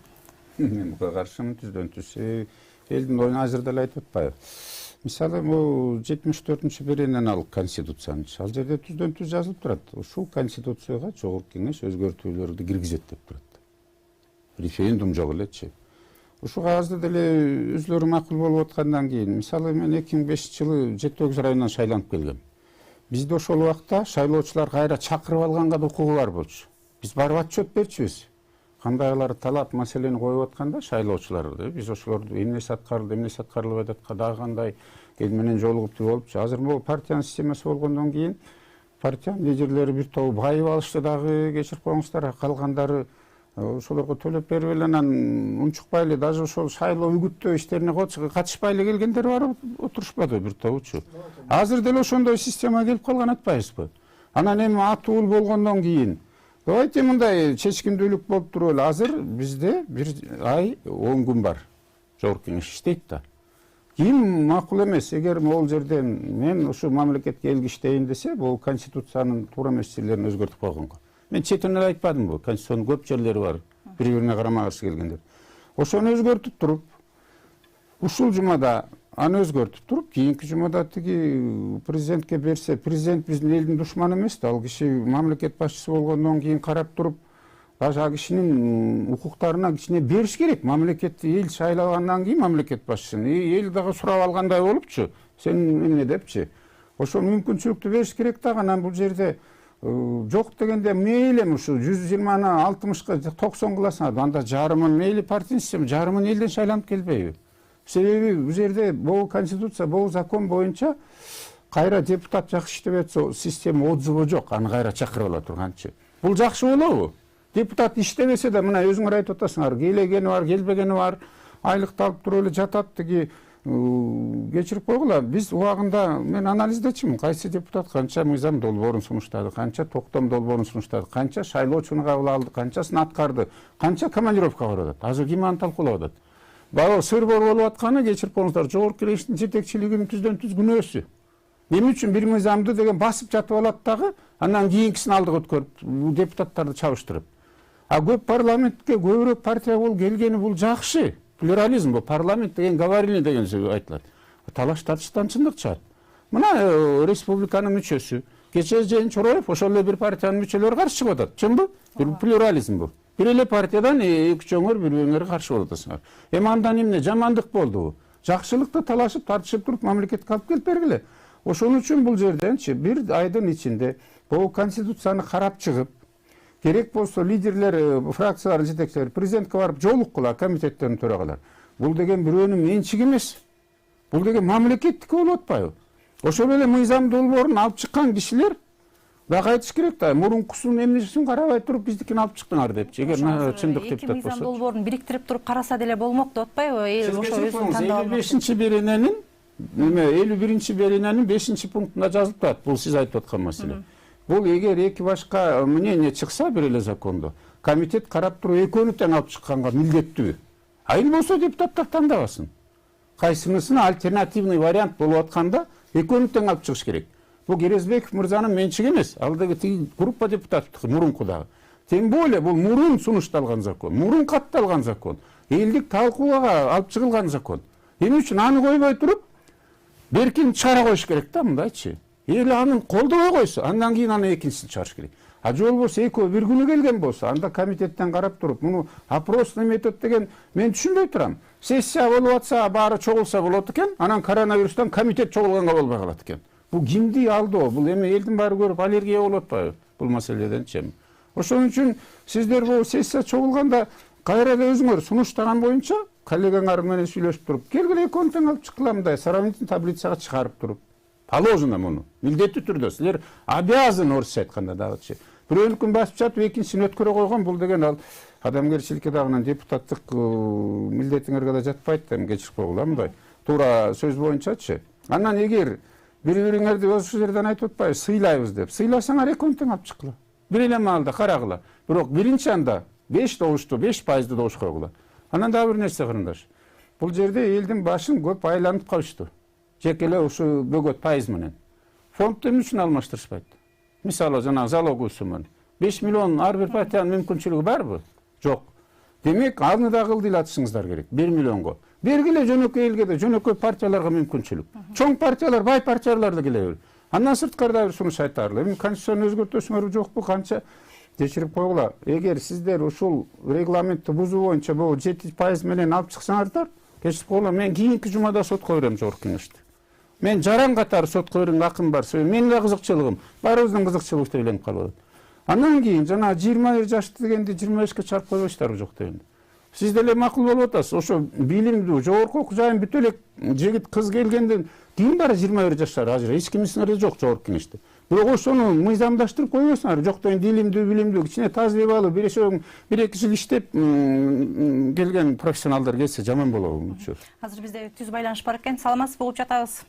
Мен буга каршымын, түздөн түз. Элдин оюн азыр деле айтып атпайбы? Мисалы, бул 74-чү беренен ал конституцияны. Ал жерде түздөн түз жазылып турат. Ушул конституцияга Жогорку Кеңеш өзгөртүүлөрдү киргизет деп турат. Референдум жок элечи. Ушул кагазда деле өзүлөрү макул болуп аткандан кийин, мисалы, мен 2005-жылы 7-9 районунан шайланып келгем. Бизде ошол убакта шайлоочулар кайра чакырып алганга да укугу бар болчу. Биз барып отчет берчүбүз. Кандайлар талап маселени коюп атканда шайлоочуларды, биз ошолорду эмнеси аткарылып атат, дагы кандай эл менен жолугуп болупчу. Азыр бул партиянын системасы болгондон кийин партиянын лидерлери бир тобу байып алышты дагы, кечирип коюңуздар, калгандары ошолорго төлөп берип эле анан унчукпай эле даже ошол шайлоо үгүттөө иштерине катышпай эле келгендер бар отурушпадыбы бир тобучу. Азыр деле ошондой система келип калган атпайбызбы? Анан эми атуул болгондон кийин давайте мындай чечкиндүүлүк болуп туруп эле. Азыр бизде 1 ай 10 күн бар. Жогорку Кеңеш иштейт да. Ким макул эмес, эгер могул жерден мен ушу мамлекетке элге иштейин десе, бул конституциянын туура эмес жерлерин өзгөртүп койгонго. Мен четинен эле айтпадымбы? Конституциянын көп жерлери бар, бири-бирине карама каршы келгендер. Ошону өзгөртүп туруп, ушул жумада аны өзгөртүп туруп, кийинки жумада тиги президентке берсе, президент биздин элдин душманы эмес да, ал киши мамлекет башчысы болгондон кийин карап туруп, даже ал кишинин укуктарына кичине бериш керек. Мамлекетти эл шайлагандан кийин мамлекет башчысын эл дагы сурап алгандай болупчу. Сен эмне депчи? Ошол мүмкүнчүлүктү бериш керек да. Анан бул жерде жок дегенде мейли ушу 120-ны 60-ка 90 кыласың, анда жарымын мейли партиянын система, жарымын элден шайланып келбейби? Себеби бул жерде бул конституция, бул закон боюнча кайра депутат жакшы иштеп атса, система отзывы жок, аны кайра чакырып ала турганчы. Бул жакшы болобу? Депутат иштебесе да, мына өзүңөр айтып атасыңар, келегени бар, келбегени бар, айлыкты алып туруп эле жатат, тиги кечирип койгула, биз убагында мен анализдечимин, кайсы депутат канча мыйзам долбоорун сунуштады, канча токтом долбоорун сунуштады, канча шайлоочуну кабыл алды, канчасын аткарды, канча командировкага барып атат. Азыр ким аны талкуулап атат? Баягы сыр-бор болуп атканы, кечирип коюңуздар, жогорку кеңештин жетекчилигинин түздөн түз күнөөсү. Эмне үчүн бир мыйзамды деген басып жатып алат дагы, андан кийинкисин алдыга өткөрүп, депутаттарды чабыштырып. А көп парламентке көбүрөөк партия болуп келгени бул жакшы. Плюрализм бул, парламент деген говорильный деген сөз айтылат. Талаш тартыштан чындык чыгат. Мына республиканын мүчөсү, кечээ Жээн Чороев ошол эле бир партиянын мүчөлөрү каршы чыгып атат. Чынбы? Плюрализм бул. Бир эле партиядан эки чоңөр бири-бириңерге каршы болуп атасыңар. Эми андан эмне жамандык болдубу? Жакшылыкты талашып, тартышып туруп мамлекетке алып келип бергиле. Ошон үчүн бул жерденчи бир айдын ичинде бул конституцияны карап чыгып, керек болсо лидерлер, фракциялардын жетекчилери президентке барып жолуккула, комитеттердин төрагалары. Бул деген бирөөнүн менчиги эмес. Бул деген мамлекеттики болуп атпайбы? Ошол эле мыйзам долбоорун алып чыккан кишилер дагы айтыш керек да, мурункусун эмнесин карабай туруп биздикин алып чыктыңар депчи. Эгер чындык деп эки мыйзам долбоорун бириктирип туруп караса деле болмок деп атпайбы? Ошо өзүнүн тандабы. 55-берененин 51-берененин 5-пунктунда жазылып турат. Бул сиз айтып аткан маселе. Бул эгер эки башка мнение чыкса бир эле закондо, комитет карап туруп экөөнү тең алып чыкканга милдеттүү. Айыл болсо депутаттар тандабасын. Кайсынысына альтернативный вариант болуп атканда экөөнү тең алып чыгыш керек. Бул Керезбеков мырзанын менчиги эмес, алдыгы группа депутаттык мурункудагы. Тем более бул мурун сунушталган закон, мурун катталган закон, элдик талкууга алып чыгылган закон. Эмне үчүн аны койбой туруп, беркин чыгара коюш керек да, мындайчы. Эл аны колдобой койсо, андан кийин аны экинчисин чыгарыш керек. А жол болсо экөө бир күнү келген болсо, анда комитеттен карап туруп, муну опросный метод деген мен түшүнбөй турам. Сессия болуп атса, баары чогулса болот экен, анан коронавирустан комитет чогулганга болбой калат экен. Бул кимди алдоо? Бул эми элдин баары көрүп аллергия болуп атпайбы бул маселеденчи? Ошон үчүн сиздер бул сессия чогулганда кайра эле өзүңөр сунуштаган боюнча коллегаңар менен сүйлөшүп туруп, келгиле экөөнү тең алып чыккыла мындай сравнительный таблицага чыгарып туруп. Положено муну. Милдеттүү түрдө силер обязан орусча айтканда дагычы. Бирөөнүкүн басып жатып экинчисин өткөрө койгон бул деген ал адамгерчиликке дагынан депутаттык милдетиңерге да жатпайт да, кечирип койгула мындай. Туура сөз боюнчачы. Анан эгер бири-бириңерди ошол жерден айтып атпайбы, сыйлайбыз деп. Сыйласаңар экөөнү тең алып чыккыла. Бир эле маалда карагыла. Бирок биринчи анда 5 добушту, 5% добуш койгула. Анан дагы бир нерсе кырындаш. Бул жерде элдин башын көп айланып калышту. Жеке эле ушу бөгөт пайыз менен. Фондду эмне үчүн алмаштырышпайт? Мисалы жана залогусу менен 5 миллион ар бир партиянын мүмкүнчүлүгү барбы? Жок. Демек, аны да кылдыйлатышыңыздар керек. 1 миллионго. Бергиле жөнөкөй элге да, жөнөкөй партияларга мүмкүнчүлүк. Чоң партиялар, бай партиялар да келе бер. Андан сырткары бир сунуш айтарлы. Эми конституцияны өзгөртөсүңөр жокпу, канча кечирип койгула. Эгер сиздер ушул регламентти бузуу боюнча бул 7% менен алып чыксаңардар, кечирип койгула, мен кийинки жумада сотко берем жогорку кеңешти. Мен жаран катары сотко берген акым бар. Менин да кызыкчылыгым, баарыбыздын кызыкчылыгыбыз тейленип калып атат. Андан кийин жана 20 жашты дегенди 25-ке чарп койбойсуздарбы жок дегенди. Сиз деле макул болуп атасыз. Ошо билимдүү, жогорку окуу жайын бүтө элек жигит кыз келгенден кийин бары 21 жаштар азыр эч кимисиңер жок жогорку кеңеште. Бирок ошону мыйзамдаштырып койбойсуңар. Жок деген илимдүү, билимдүү, кичине тажрыйбалуу, бир эки жыл иштеп келген профессионалдар келсе жаман болобу? Азыр бизде түз байланыш бар экен. Саламатсызбы, угуп жатабыз.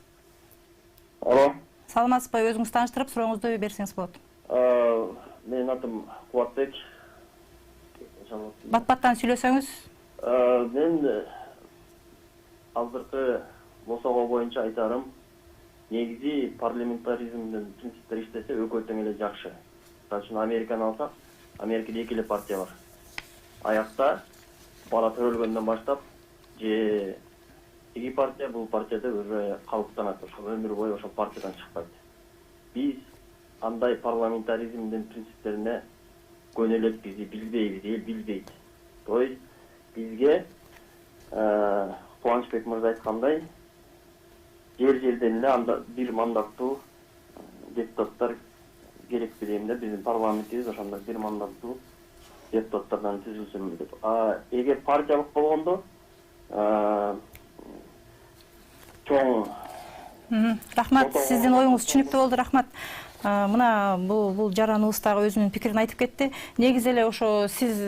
Алло. Саламатсызбы, өзүңүз тааныштырып, сурооңузду берсеңиз болот. Менин атым Кубатбек. Бат-баттан сүйлөсөңүз. Мен азыркы босого боюнча айтарым, негизи парламентаризмдин принциптери иштесе өкө тең эле жакшы. Мисалы үчүн Американы алсак, Америкада эки эле партия бар. Аякта бала төрөлгөндөн баштап же эки партия бул партияда уже калыптанат, ошол өмүр бою ошол партиядан чыкпайт. Биз андай парламентаризмдин принциптерине көнөлөтпүз, билбейбиз, эл билбейт. То есть бизге Кубанычбек мырза айткандай, жер-жерден эле анда бир мандаттуу депутаттар керекпи дейм да, биздин парламентибиз ошондой бир мандаттуу депутаттардан түзүлсүн деп. Эгер партиялык болгондо чоң Рахмат, сиздин оюңуз түшүнүктүү болду, рахмат. Мына бул жараныбыз дагы өзүнүн пикирин айтып кетти. Негизи эле ошо сиз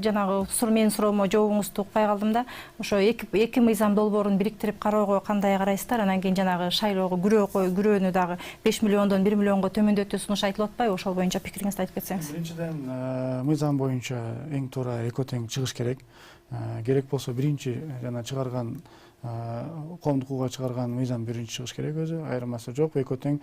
жанагы менин суроомо жообуңузду укпай калдым да. Ошо эки мыйзам долбоорун бириктирип кароого кандай карайсыздар? Анан кийин жанагы шайлоого күрөөнү дагы 5 миллиондон 1 миллионго төмөндөтүү сунуш айтылып атпайбы? Ошол боюнча пикириңизди айтып кетсеңиз. Биринчиден, мыйзам боюнча эң туура экөө тең чыгыш керек. Керек болсо биринчи жана чыгарган коомдук укугга чыгарган мыйзам биринчи чыгыш керек өзү, айырмасы жок, экөө тең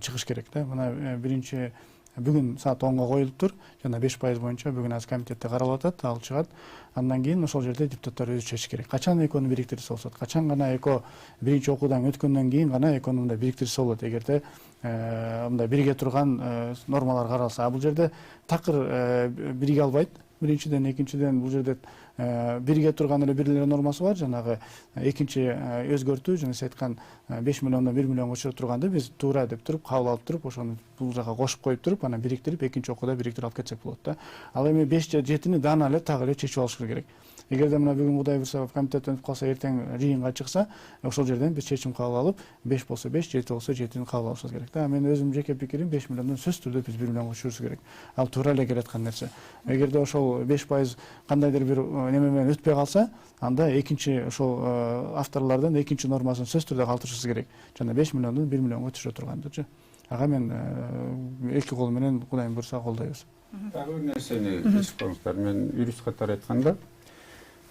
чыгыш керек да. Мына биринчи бүгүн саат 10-га коюлуптур, жана 5% боюнча бүгүн азыр комитетте каралып атат, ал чыгат. Андан кийин ошол жерде депутаттар өзү чечиш керек. Качан экөөнү бириктирсе болот? Качан гана экөө биринчи окуудан өткөндөн кийин гана экөөнү мындай бириктирсе болот, эгерде мындай бирге турган нормалар каралса. А бул жерде такыр бириге албайт. Биринчиден, экинчиден бул жерде бирге турган эле бир эле нормасы бар. Жанагы экинчи өзгөртүү, жана сиз айткан 5 миллиондон 1 миллионго чыгып турганды биз туура деп туруп, кабыл алып туруп, ошону бул жака кошуп коюп туруп, анан бириктирип, экинчи окууда бириктирип алып кетсек болот да. Ал эми 5 же 7-ни даана эле так эле чечип алышыбыз керек. Эгерде мына бүгүн Кудай буйрса комитеттен өтүп калса, эртең жыйынга чыкса, ошол жерден биз чечим кабыл алып, 5 болсо 5, 7 болсо 7-ни кабыл алышыбыз керек да. Мен өзүм жеке пикирим 5 миллиондон сөзсүз түрдө биз 1 миллионго чыгышыбыз керек. Ал туура эле келаткан нерсе. Эгерде ошол 5% кандайдыр бир неме менен өтпөй калса, анда экинчи ошол авторлордон экинчи нормасын сөзсүз түрдө калтырышыбыз керек. Жана 5 миллиондон 1 миллионго түшө тургандычы. Ага мен эки кол менен Кудайым буйрса колдойбуз. Дагы бир нерсени эсип коюңуздар. Мен юрист катары айтканда,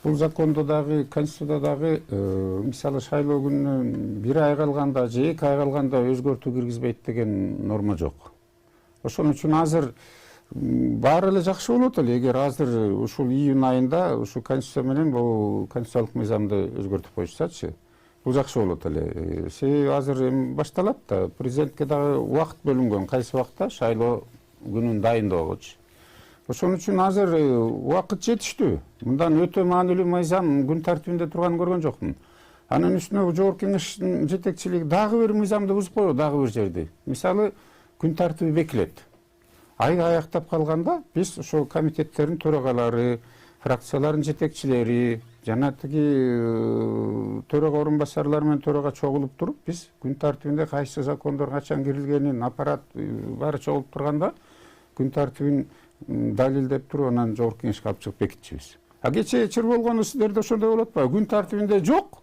бул закондо дагы, конституцияда дагы мисалы шайлоо күнүнөн 1 ай калганда же 2 ай калганда өзгөртүү киргизбейт деген норма жок. Ошон үчүн азыр баары эле жакшы болот эле эгер азыр ушул июнь айында ушу конституция менен бул конституциялык мыйзамды өзгөртүп коюшсачы, бул жакшы болот эле. Себеби азыр эми башталат да, президентке дагы убакыт бөлүнгөн, кайсы убакта шайлоо күнүн дайындоогочу. Ошон үчүн азыр убакыт жетиштүү. Мындан өтө маанилүү мыйзам күн тартибинде турганын көргөн жокмун. Анын үстүнө жогорку кеңештин жетекчилиги дагы бир мыйзамды бузуп койбойбу, дагы бир жерди. Мисалы, күн тартиби бекилет. Ай аяктап калганда биз ошол комитеттердин төрагалары, фракциялардын жетекчилери жана тиги төрага орун басарлар менен төрага чогулуп туруп, биз күн тартибинде кайсы закондор качан кирилгенин аппарат баары чогулуп турганда күн тартибин далилдеп туруп, анан жогорку кеңешке алып чыгып бекитчүбүз. А кечээ чыр болгону сиздерде ошондой болот атпайбы? Күн тартибинде жок.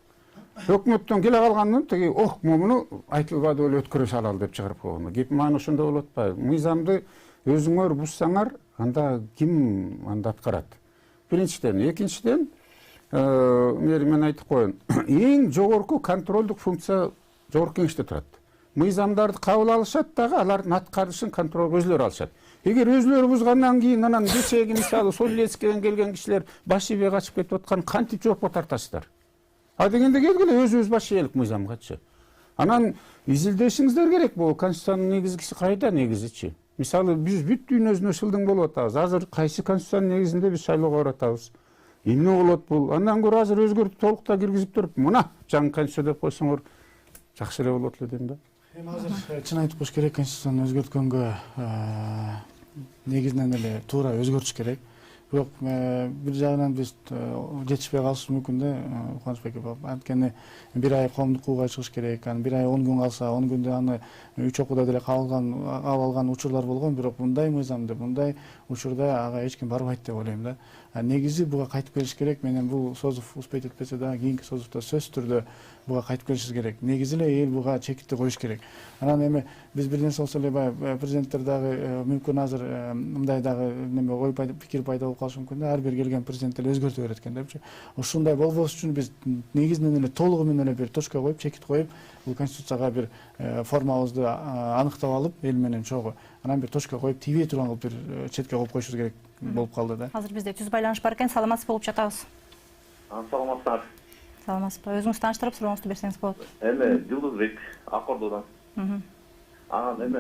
Өкмөттөн келе калгандан тиги муну айтылбады эле өткөрө салалы деп чыгарып койгону. Кеп маана ошондой болот атпайбы? Мыйзамды өзүңөр бузсаңар, анда ким анда аткарат? Биринчиден, экинчиден, мен айтып коеюн. Эң жогорку контролдук функция жогорку кеңеште турат. Мыйзамдарды кабыл алышат дагы, алардын аткарышын контролго өзүлөрү алышат. Эгер өзүлөрү бузгандан кийин анан кечээги мисалы Солилецкиден келген кишилер баш ийбей качып кетип аткан кантип жоопко тартасыздар? А дегенде келгиле өзүбүз баш ийелик мыйзамгачы. Анан изилдешиңиздер керек, бул конституциянын негизгиси кайда негизичи? Мисалы биз бүт дүйнөсүнө шылдың болуп атабыз. Азыр кайсы конституциянын негизинде биз шайлоого баратабыз? Эмне болот бул? Андан көрө азыр өзгөртүп толукта киргизип туруп, мына жаңы конституция деп койсоңор жакшы эле болот эле дейм да. Эми азыр чын айтып коюш керек, конституцияны өзгөрткөнгө негизинен эле туура өзгөртүш керек. Бирок бир жагынан биз жетишпей калышыбыз мүмкүн да, Кубанычбек апа. Анткени 1 ай коомдук укугга чыгыш керек, анан 1 ай 10 күн калса, 10 күндө аны 3 окууда деле алып алган учурлар болгон, бирок мындай мыйзамды, мындай учурда ага эч ким барбайт деп ойлойм да. Негизи буга кайтып келиш керек. Менен бул созуп успейт этпесе дагы кийинки созувда сөзсүз түрдө буга кайтып келишибиз керек. Негизи эле эл буга чекитти коюш керек. Анан эми биз бир нерсе болсо эле баягы президенттер дагы мүмкүн азыр мындай дагы неме ой пикир пайда болуп калышы мүмкүн да. Ар бир келген президент эле өзгөртө берет экен депчи. Ушундай болбош үчүн биз негизинен эле толугу менен эле бир точка коюп, чекит коюп, бул конституцияга бир формабызды аныктап алып, эл менен чогуу, анан бир точка коюп, тийбей турган кылып бир четке коюп коюшубуз керек болуп калды да. Азыр бизде түз байланыш бар экен, саламатсыз болуп жатабыз. Саламатсыздар. Саламатсызбы? Өзүңүз тааныштырып сурооңузду берсеңиз болот. Жылдызбек, Ак Ордодон. Анан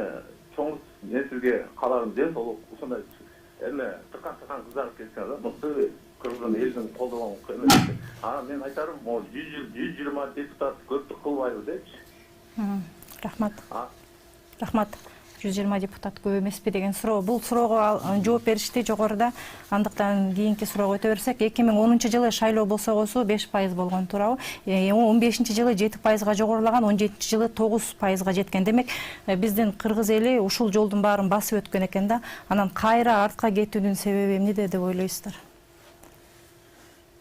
чоң мен сизге кааларым ден соолук, ушундай тыкан кыздарып кетсеңиз да, мыкты Кыргызстан элдин колдогон эмеси. Анан мен айтарым, 120 депутат көптүк кылбайбы депчи. Рахмат. Рахмат. 120 депутат көп эмеспи деген суроо. Бул суроого жооп беришти жогоруда. Андыктан кийинки суроого өтө берсек, 2010 жылы шайлоо босогосу 5% болгон туурабы? 15 жылы 7%га жогорулаган, 17 жылы 9%га жеткен. Демек, биздин кыргыз эли ушул жолдун баарын басып өткөн экен да. Анан кайра артка кетүүнүн себеби эмнеде деп ойлойсуздар?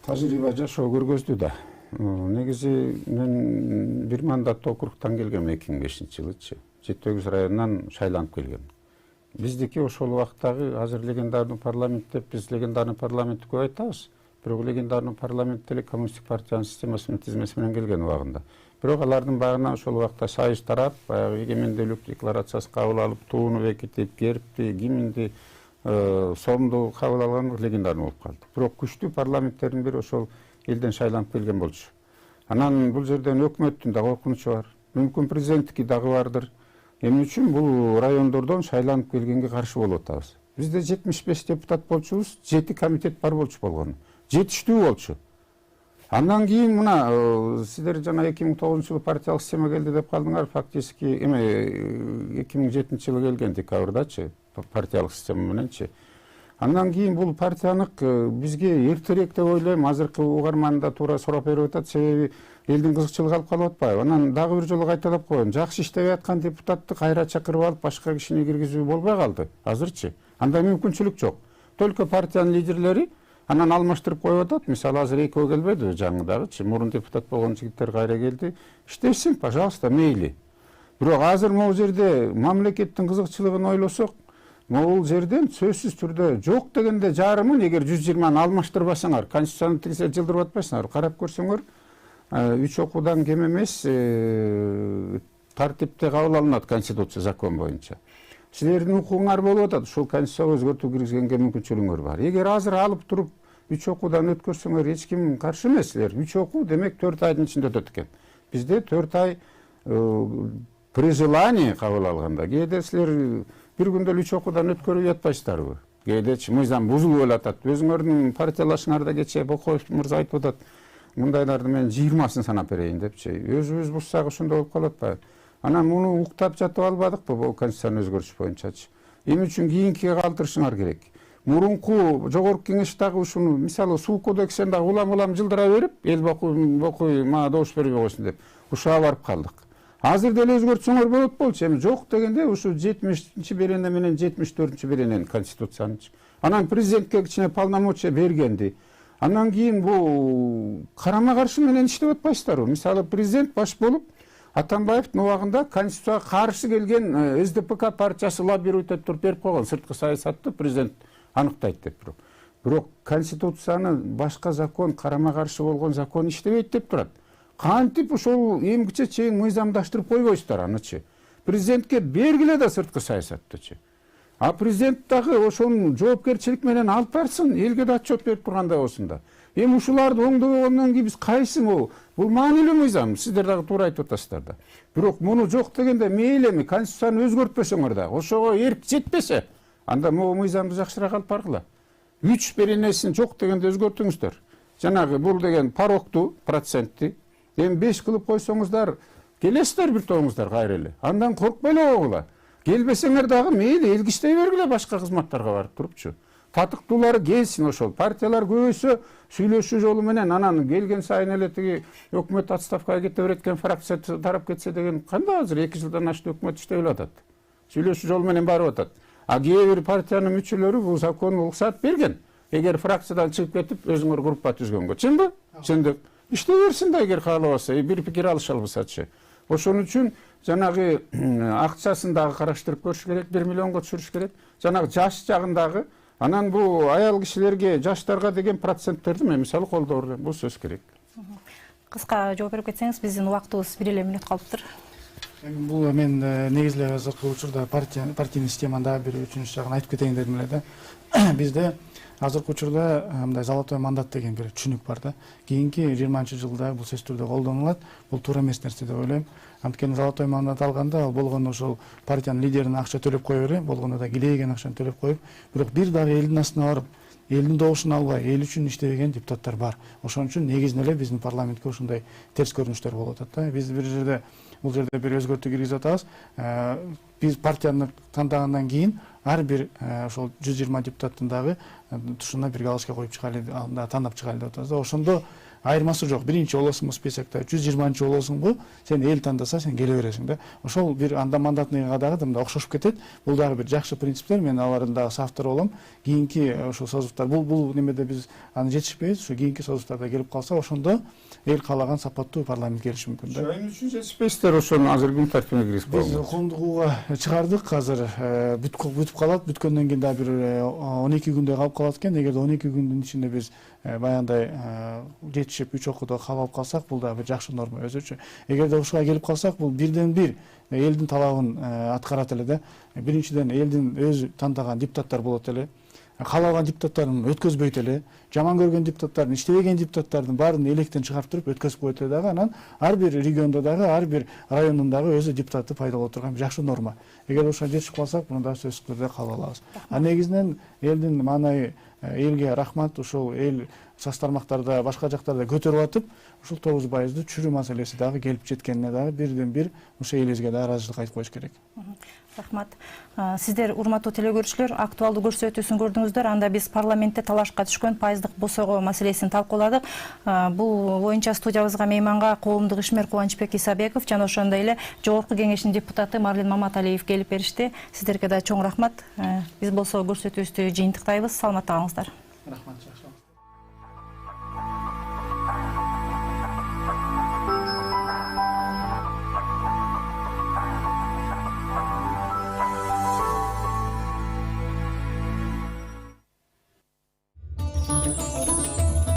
Тажрыйба жашоо көргөздү да. Негизи мен бир мандат округтан келгем 2005 жылычы. Жети Өгүз районунан шайланып келгем. Биздики ошол убактагы азыр легендарный парламент деп биз легендарный парламентти көп айтабыз. Бирок легендарный парламент деле коммунисттик партиянын системасынын тизмеси менен келген убагында. Бирок алардын багына ошол убакта союз тарап, баягы эгемендүүлүк декларациясын кабыл алып, тууну бекитип, гербти, гимнди, сомду кабыл алган легендарный болуп калды. Бирок күчтүү парламенттердин бири ошол элден шайланып келген болчу. Анан бул жерден өкмөттүн да коркунучу бар. Мүмкүн президенттики дагы бардыр. Эмне үчүн бул райондордон шайланып келгенге каршы болуп атабыз? Бизде 75 депутат болчубуз, 7 комитет бар болчу болгону. Жетиштүү болчу. Андан кийин мына сиздер жана 2009 жылы партиялык система келди деп калдыңар. Фактически 2007 жылы келген декабрдачы партиялык система мененчи. Андан кийин бул партиянык бизге эртерээк деп ойлойм. Азыркы угарманда туура сурап берип атат. Себеби элдин кызыкчылыгы алып калып атпайбы? Анан дагы бир жолу кайталап коеюн. Жакшы иштеп аткан депутатты кайра чакырып алып башка кишини киргизүү болбой калды азырчы. Андай мүмкүнчүлүк жок. Только партиянын лидерлери анан алмаштырып коюп атат. Мисалы азыр экөө келбеди жаңыдагычы. Мурун депутат болгон жигиттер кайра келди. Иштесин, пожалуйста, мейли. Бирок азыр могу жерде мамлекеттин кызыкчылыгын ойлосок, могул жерден сөзсүз түрдө жок дегенде жарымын эгер 120-ны алмаштырбасаңар, конституцияны тигизе жылдырып атпайсыңар. Карап көрсөңөр, 3 окуудан кем эмес тартипте кабыл алынат конституция закон боюнча. Силердин укугуңар болуп атат, ушул конституцияга өзгөртүү киргизгенге мүмкүнчүлүгүңөр бар. Эгер азыр алып туруп 3 окуудан өткөрсөңөр эч ким каршы эмес. Силер 3 окуу демек 4 айдын ичинде өтөт экен. Бизде 4 ай при желании кабыл алганда. Кээде силер бир күндө 3 окуудан өткөрүп жатпайсыздарбы? Кээдечи мыйзам бузулуп атат. Өзүңөрдүн партиялашыңарда кечээ Бокоев мырза айтып атат. Мындайларды мен 20-сын санап берейин депчи. Өзүбүз бузсак ошондой болуп калат атпайбы? Анан муну уктап жатып албадыкпы бул конституцияны өзгөртүш боюнчачы? Эмне үчүн кийинкиге калтырышыңар керек? Мурунку жогорку кеңеш дагы ушуну, мисалы суу кодексин дагы улам жылдыра берип, эл бокуй мага добуш бербей койсун деп, ушуга барып калдык. Азыр деле өзгөртсөңөр болот болчу. Эми жок дегенде ушу 70-берене менен 74-беренен конституциянын. Анан президентке кичине полномочия бергенди. Андан кийин бул карама каршы менен иштеп атпайсыздарбы? Мисалы президент баш болуп, Атамбаевдин убагында конституцияга каршы келген СДПК партиясы лоббировать этип туруп берип койгон сырткы саясатты президент аныктайт деп туруп. Бирок конституцияны башка закон, карама каршы болгон закон иштебейт деп турат. Кантип ошол эмгиче чейин мыйзамдаштырып койбойсуздар анычы? Президентке бергиле да сырткы саясаттычы. А президент дагы ошонун жоопкерчилик менен алып барсын, элге да отчет берип тургандай болсун да. Эми ушуларды оңдобогондон кийин биз кайсы бул маанилүү мыйзам, сиздер дагы туура айтып атасыздар да. Бирок муну жок дегенде мейли эми конституцияны өзгөртпөсөңөр да, ошого эрк жетпесе, анда могу мыйзамды жакшыраак алып баргыла. 3 беренесин жок дегенде өзгөртүңүздөр. Жанагы бул деген парокту, процентти, эми 5 кылып койсоңуздар, келесиздер бир тоңуздар кайра эле. Андан коркпой эле койгула. Келбесеңер дагы мейли элге иштей бергиле башка кызматтарга барып турупчу. Татыктуулары келсин ошол. Партиялар көбөйсө сүйлөшүү жолу менен анан келген сайын эле тиги өкмөт отставкага кете берет экен, фракция тарап кетсе деген кандай азыр 2 жылдан ашты өкмөт иштеп атат. Сүйлөшүү жолу менен барып атат. А кээ бир партиянын мүчөлөрү бул законду уруксат берген. Эгер фракциядан чыгып кетип өзүңөр группа түзгөнгө. Чынбы? Чындык. Иштей берсин да эгер каалабаса, бир пикир алыша албасачы. Ошон үчүн жанагы акчасын дагы караштырып көрүш керек, 1 миллионго түшүрүш керек. Жанагы жаш жагындагы анан бул аял кишилерге, жаштарга деген проценттерди мен мисалы колдоор, бул сөз керек. Кыска жооп берип кетсеңиз, биздин убактыбыз 1 мүнөт калыптыр. Бул мен негизги азыркы учурда партиянын системада бир үчүнчү жагын айтып кетейин дедим эле да. Бизде азыркы учурда мындай золотой мандат деген бир түшүнүк бар да. Кийинки 20-жылда бул сөзсүз түрдө колдонулат. Бул туура эмес нерсе деп ойлойм. Анткени золотой мандат алганда ал болгону ошол партиянын лидерине акча төлөп кое бере, болгондо да килейген акчаны төлөп коюп, бирок бир дагы элдин астына барып элдин добушун албай эл үчүн иштебеген депутаттар бар. Ошон үчүн негизинен эле биздин парламентке ушундай терс көрүнүштөр болуп атат да. Биз бул жерде бир өзгөртүү киргизип атабыз. Биз партияны тандагандан кийин ар бир ошол 120 депутаттын дагы тушуна бир галочка коюп чыгайлы, тандап чыгайлы деп атабыз да. Ошондо айырмасы жок. Биринчи болосуңбу списокто, 120-чы болосуңбу, сен эл тандаса, сен келе бересиң да. Ошол бир анда мандатныйга дагы мындай окшошуп кетет. Бул дагы бир жакшы принциптер. Мен алардын дагы соавтору болом. Кийинки ошол созуктар бул немеде биз аны жетишпейбиз. Ошо кийинки созуктарда келип калса, ошондо эл каалаган сапаттуу парламент келиши мүмкүн да. Эми үчүн жетишпейсиздер, ошону азыр күн тартибине киргизип Биз коюңуз. коомдугууга чыгардык. Азыр бүтүп калат. Бүткөндөн кийин дагы бир 12 күндөй калып калат экен. Эгерде 12 күндүн ичинде биз баягындай жетишип 3 окууда кабыл алып калсак, бул дагы бир жакшы норма өзүчө. Эгерде ушуга келип калсак, бул бирден бир элдин талабын аткарат эле да. Биринчиден элдин өзү тандаган депутаттар болот эле. Каалаган депутаттарын өткөзбөйт эле. Жаман көргөн депутаттардын, иштебеген депутаттардын баарын электен чыгарып туруп өткөзүп коет эле дагы. Анан ар бир региондо дагы, ар бир райондун дагы өзү депутатты пайдаланып турган жакшы норма. Эгер ошого жетишип калсак, муну да сөзсүз түрдө кабыл алабыз. Негизинен элдин маанайы элге рахмат, ушул эл сас тармактарда, башка жактарда көтөрүп атып, ушул 9%ды түшүрүү маселеси дагы келип жеткенине дагы бирден бир ушул элибизге да ыраазычылык айтып коюш керек. Рахмат. Сиздер, урматтуу телекөрүүчүлөр, актуалдуу көрсөтүүсүн көрдүңүздөр. Анда биз парламентте талашка түшкөн пайыздык босого маселесин талкууладык. Бул боюнча студиябызга мейманга коомдук ишмер Кубанычбек Исабеков жана ошондой эле Жогорку Кеңештин депутаты Марлен Маматалиев келип беришти. Сиздерге да чоң рахмат. Биз болсо көрсөтүүбүздү жыйынтыктайбыз. Саламатта калыңыздар. Рахмат.